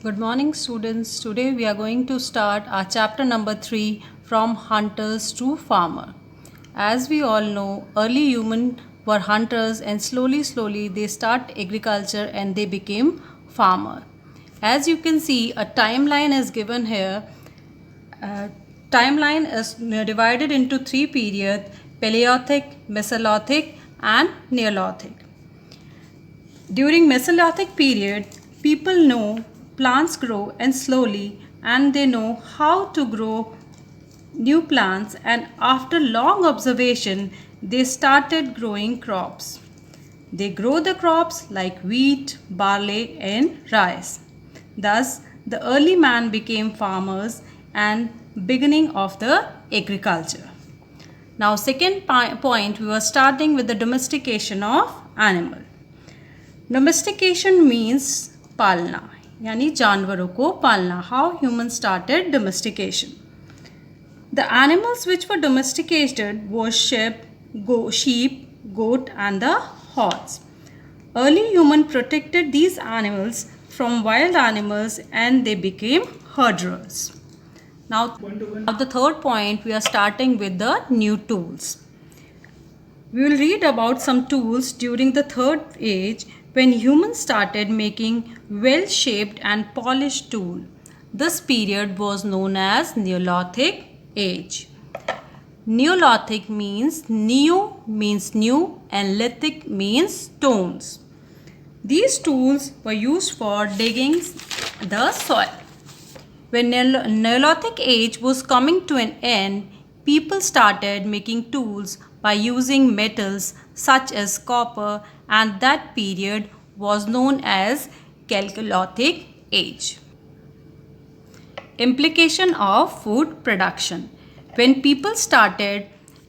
Good morning, students. Today we are going to start our chapter number 3 from hunters to farmer. As we all know, early humans were hunters and slowly they start agriculture and they became farmer. As you can see, a timeline is given here. Uh, Timeline is divided into three periods: Paleolithic, Mesolithic and Neolithic. During Mesolithic period, people know plants grow and slowly and they know how to grow new plants, and after long observation they started growing crops. They grow the crops like wheat, barley and rice. Thus the early man became farmers and beginning of the agriculture. Now second point, we were starting with the domestication of animal. Domestication means पालना, यानी जानवरों को पालना. How humans started domestication. The animals which were domesticated were sheep, goat and the horse. Early humans protected these animals from wild animals and they became herders. Now the third point, we are starting with the new tools. We will read about some tools during the third age when humans started making well-shaped and polished tools. This period was known as Neolithic age. Neolithic means new and lithic means stones. These tools were used for digging the soil. When Neolithic age was coming to an end, people started making tools by using metals such as copper, and that period was known as Chalcolithic age. Implication of food production. When people started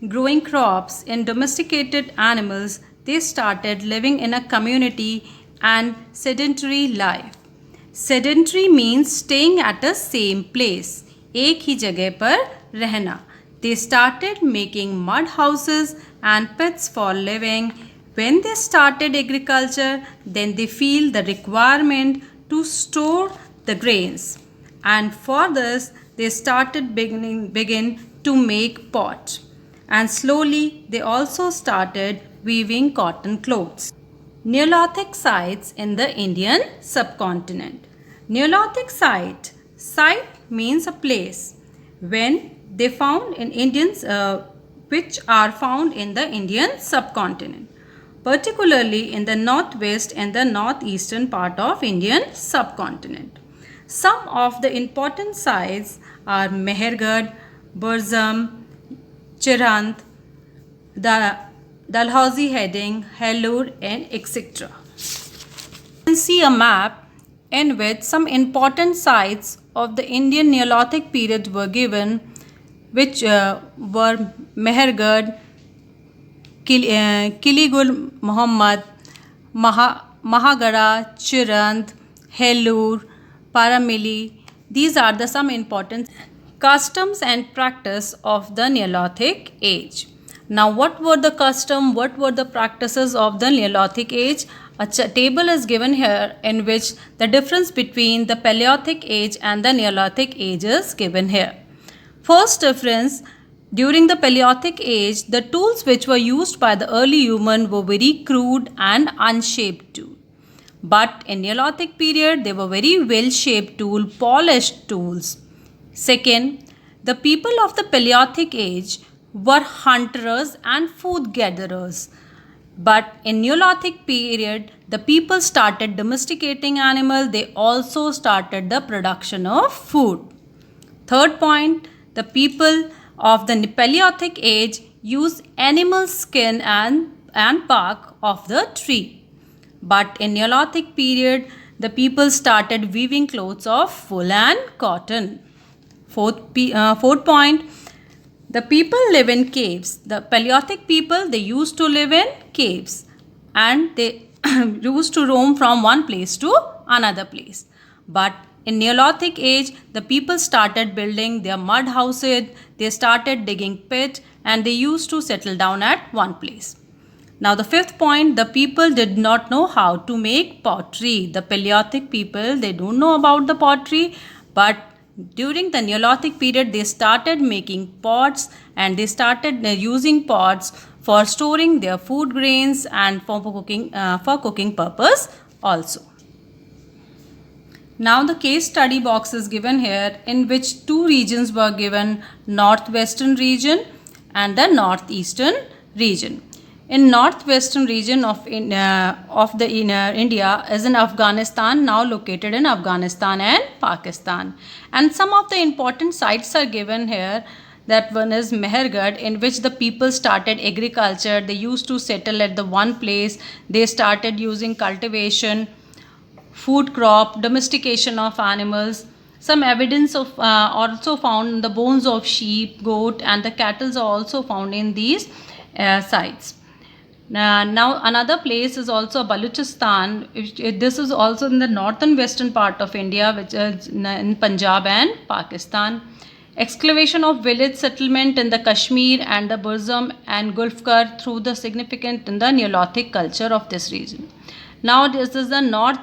growing crops and domesticated animals, they started living in a community and sedentary life. Sedentary means staying at a same place, एक ही जगह पर रहना. They started making mud houses and pits for living. When they started agriculture, then they feel the requirement to store the grains. And for this, they started begin to make pot. And slowly, they also started weaving cotton clothes. Neolithic sites in the Indian subcontinent. Neolithic site means a place when they found in Indians which are found in the Indian subcontinent, particularly in the northwest and the northeastern part of Indian subcontinent. Some of the important sites are Mehergarh, Burzum, Chirant, Dalhousie Heading, Hellur and etc. You can see a map in which some important sites of the Indian Neolithic period were given, which were Mehergarh, Kiligul Muhammad, Mahagara, Chirant, Hellur, Paramili. These are the some important customs and practice of the Neolithic age. Now what were the custom, what were the practices of the Neolithic age? A table is given here in which the difference between the Paleolithic age and the Neolithic age is given here. First difference, during the Paleolithic age, the tools which were used by the early human were very crude and unshaped tools. But in Neolithic period, they were very well-shaped tools, polished tools. Second, the people of the Paleolithic age were hunters and food gatherers. But in Neolithic period, the people started domesticating animals. They also started the production of food. Third point, the people of the Paleolithic age used animal skin and bark of the tree. But in Neolithic period, the people started weaving clothes of wool and cotton. Fourth point, the people live in caves. The Paleolithic people, they used to live in caves and they used to roam from one place to another place. But in Neolithic age, the people started building their mud houses, they started digging pit and they used to settle down at one place. Now the fifth point, the people did not know how to make pottery. The Paleolithic people, they don't know about the pottery, but during the Neolithic period they started making pots, and they started using pots for storing their food grains and for cooking purpose also. Now the case study box is given here, in which two regions were given, northwestern region and the northeastern region. In northwestern region of India is in Afghanistan, now located in Afghanistan and Pakistan. And some of the important sites are given here. That one is Mehergarh, in which the people started agriculture. They used to settle at the one place. They started using cultivation, food crop, domestication of animals. Some evidence of also found in the bones of sheep, goat, and the cattle are also found in these sites. Now another place is also Baluchistan. This is also in the northern western part of India, which is in Punjab and Pakistan. Excavation of village settlement in the Kashmir and the Burzum and Gulfkar through the significant in the Neolithic culture of this region. Now this is the north